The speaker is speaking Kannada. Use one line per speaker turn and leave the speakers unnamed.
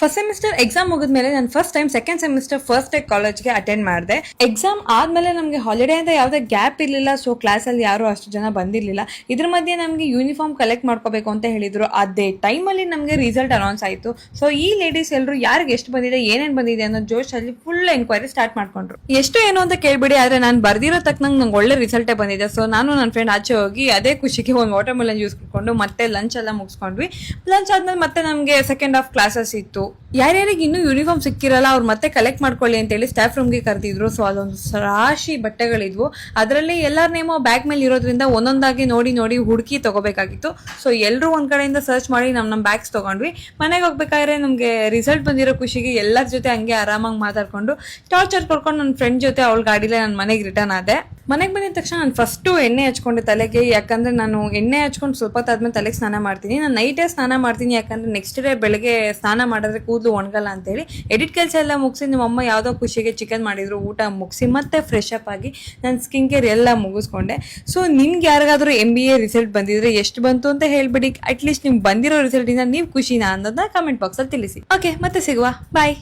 ಫಸ್ಟ್ ಸೆಮಿಸ್ಟರ್ ಎಕ್ಸಾಮ್ ಮುಗಿದ್ಮೇಲೆ ನಾನು first time second semester first day ಕಾಲೇಜ್ಗೆ ಅಟೆಂಡ್ ಮಾಡಿದೆ. ಎಕ್ಸಾಮ್ ಆದ್ಮೇಲೆ ನಮಗೆ ಹಾಲಿಡೇ ಅಂತ ಯಾವುದೇ ಗ್ಯಾಪ್ ಇರಲಿಲ್ಲ. ಸೊ ಕ್ಲಾಸಲ್ಲಿ ಯಾರು ಅಷ್ಟು ಜನ ಬಂದಿರಲಿಲ್ಲ. ಇದ್ರ ಮಧ್ಯೆ ನಮಗೆ ಯೂನಿಫಾರ್ಮ್ ಕಲೆಕ್ಟ್ ಮಾಡ್ಕೋಬೇಕು ಅಂತ ಹೇಳಿದ್ರು. ಅದೇ ಟೈಮಲ್ಲಿ ನಮಗೆ ರಿಸಲ್ಟ್ ಅನೌನ್ಸ್ ಆಯಿತು. ಸೊ ಈ ಲೇಡೀಸ್ ಎಲ್ಲರೂ ಯಾರಿಗೆ ಎಷ್ಟು ಬಂದಿದೆ, ಏನೇನು ಬಂದಿದೆ ಅನ್ನೋ ಜೋಶಲ್ಲಿ ಫುಲ್ ಎನ್ಕ್ವೈರಿ ಸ್ಟಾರ್ಟ್ ಮಾಡ್ಕೊಂಡ್ರು. ಎಷ್ಟು ಏನು ಅಂತ ಕೇಳ್ಬಿಡಿ, ಆದರೆ ನಾನು ಬರ್ದಿರೋ ತಕ್ಕನಂಗೆ ನಂಗೆ ಒಳ್ಳೆ ರಿಸಲ್ಟೇ ಬಂದಿದೆ. ಸೊ ನಾನು ನನ್ನ ಫ್ರೆಂಡ್ ಆಚೆ ಹೋಗಿ ಅದೇ ಖುಷಿಗೆ ಒಂದು ವಾಟರ್ ಮೆಲನ್ ಜ್ಯೂಸ್ ಕುಡ್ಕೊಂಡು ಮತ್ತೆ ಲಂಚ್ ಎಲ್ಲ ಮುಗಿಸ್ಕೊಂಡ್ವಿ. ಲಂಚ್ ಆದ್ಮೇಲೆ ಮತ್ತೆ ನಮಗೆ ಸೆಕೆಂಡ್ ಹಾಫ್ ಕ್ಲಾಸಸ್ ಇತ್ತು. ಯಾರ್ಯಾರಿಗೆ ಇನ್ನೂ ಯೂನಿಫಾರ್ಮ್ ಸಿಕ್ಕಿರಲ್ಲ ಅವ್ರು ಮತ್ತೆ ಕಲೆಕ್ಟ್ ಮಾಡ್ಕೊಳ್ಳಿ ಅಂತೇಳಿ ಸ್ಟಾಫ್ ರೂಮ್ಗೆ ಕರೆದಿದ್ರು. ಸೊ ಅದೊಂದು ರಾಶಿ ಬಟ್ಟೆಗಳಿದ್ವು. ಅದರಲ್ಲಿ ಎಲ್ಲರ ನೇಮೋ ಬ್ಯಾಗ್ ಮೇಲೆ ಇರೋದ್ರಿಂದ ಒಂದೊಂದಾಗಿ ನೋಡಿ ನೋಡಿ ಹುಡುಕಿ ತಗೋಬೇಕಾಗಿತ್ತು. ಸೊ ಎಲ್ಲರೂ ಒಂದ್ ಕಡೆಯಿಂದ ಸರ್ಚ್ ಮಾಡಿ ನಮ್ಮ ಬ್ಯಾಗ್ಸ್ ತಗೊಂಡ್ವಿ. ಮನೆಗೆ ಹೋಗ್ಬೇಕಾದ್ರೆ ನಮಗೆ ರಿಸಲ್ಟ್ ಬಂದಿರೋ ಖುಷಿಗೆ ಎಲ್ಲರ ಜೊತೆ ಹಂಗೆ ಆರಾಮಾಗಿ ಮಾತಾಡ್ಕೊಂಡು ಟಾರ್ಚರ್ ಕೊಡ್ಕೊಂಡು ನನ್ನ ಫ್ರೆಂಡ್ ಜೊತೆ ಅವಳ ಗಾಡಿಲೇ ನಾನು ಮನೆಗೆ ರಿಟರ್ನ್ ಆದೆ. ಮನೆಗೆ ಬಂದಿದ ತಕ್ಷಣ ನಾನು ಫಸ್ಟು ಎಣ್ಣೆ ಹಚ್ಕೊಂಡೆ ತಲೆಗೆ. ಯಾಕಂದ್ರೆ ನಾನು ಎಣ್ಣೆ ಹಚ್ಕೊಂಡು ಸ್ವಲ್ಪ ಹೊತ್ತಾದ್ಮೇಲೆ ತಲೆಗೆ ಸ್ನಾನ ಮಾಡ್ತೀನಿ. ನಾನು ನೈಟೇ ಸ್ನಾನ ಮಾಡ್ತೀನಿ, ಯಾಕಂದ್ರೆ ನೆಕ್ಸ್ಟ್ ಡೇ ಬೆಳಗ್ಗೆ ಸ್ನಾನ ಮಾಡಿದ್ರೆ ಕೂದಲು ಒಣಗಲ್ಲ ಅಂತೇಳಿ. ಎಡಿಟ್ ಕೆಲಸ ಎಲ್ಲ ಮುಗಿಸಿ ನಮ್ಮಮ್ಮ ಯಾವುದೋ ಖುಷಿಗೆ ಚಿಕನ್ ಮಾಡಿದ್ರು. ಊಟ ಮುಗಿಸಿ ಮತ್ತೆ ಫ್ರೆಶ್ ಅಪ್ ಆಗಿ ನಾನು ಸ್ಕಿನ್ ಕೇರ್ ಎಲ್ಲ ಮುಗಿಸ್ಕೊಂಡೆ. ಸೊ ನಿಮ್ಗೆ ಯಾರಿಗಾದ್ರೂ MBA ರಿಸಲ್ಟ್ ಬಂದಿದ್ರೆ ಎಷ್ಟು ಬಂತು ಅಂತ ಹೇಳ್ಬಿಡಿ. ಅಟ್ಲೀಸ್ಟ್ ನಿಮ್ಗೆ ಬಂದಿರೋ ರಿಸಲ್ಟಿಂದ ನೀವು ಖುಷಿನಾ ಅನ್ನೋದನ್ನ ಕಮೆಂಟ್ ಬಾಕ್ಸಲ್ಲಿ ತಿಳಿಸಿ. ಓಕೆ, ಮತ್ತೆ ಸಿಗುವ. ಬಾಯ್.